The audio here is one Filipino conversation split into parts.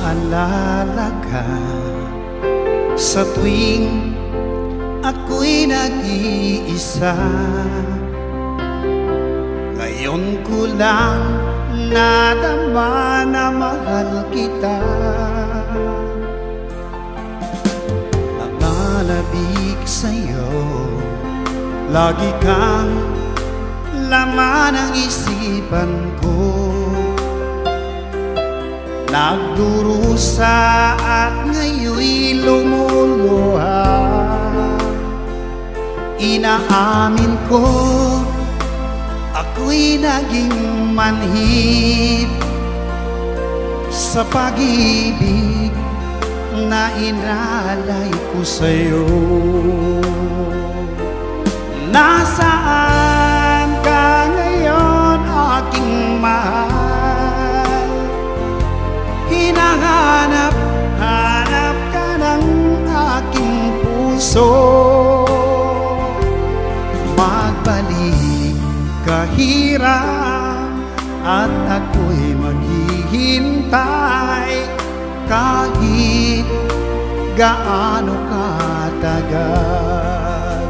maalala ka sa tuwing ako'y nag-iisa. Ngayon ko lang nadama na mahal kita. Nakalabig sa'yo, lagi kang laman ng isipan ko. Nagdurusa at ngayon'y lumuluha. Inaamin ko, ako'y naging manhid sa pag-ibig na inalay ko sa'yo. Nasaan ka ngayon, aking mahal? Hinahanap ka ng aking puso. Magbalik kahirap at ako'y maghihintay kahit gaano katagal.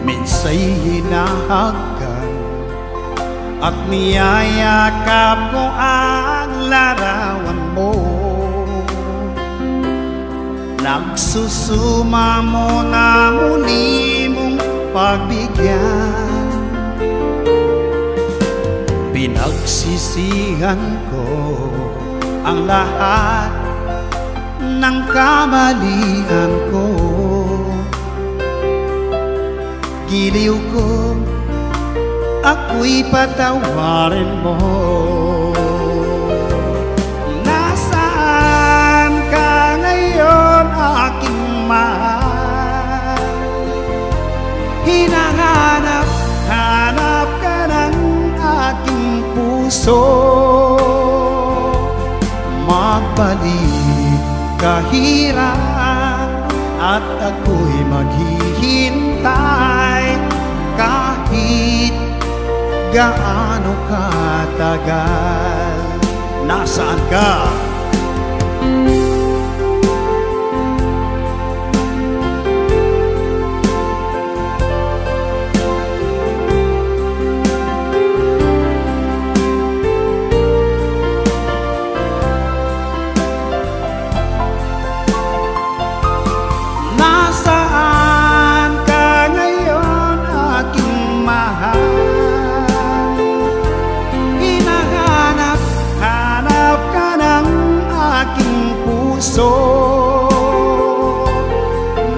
Minsa'y hinahagkan at niyayakap ko ang larawan mo. Nagsusumamo na muli mong pagbigyan. Pinagsisihan ko ang lahat ng kamalian ko. Giliw ko, ako'y patawarin mo. Nasaan ka ngayon, aking mahal? Hinahanap ka ng aking puso. Magbalik kahirap at ako'y maghihintay kahit gaano katagal. Nasaan ka?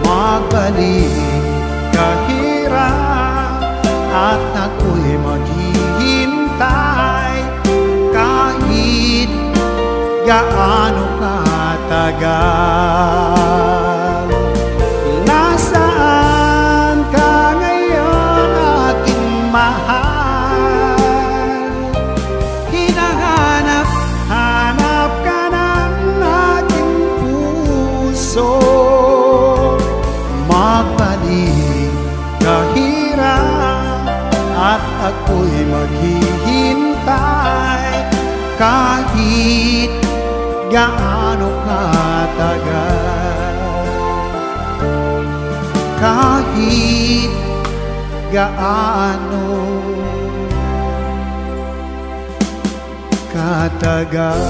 Magbalik kahirap at ako'y maghihintay kahit gaano katagal. Nasaan ka ngayon, aking mahal? Hinahanap ka ng aking puso. Magbalik kahirap at ako'y maghihintay kahit gaano katagal. Kahit gaano katagal.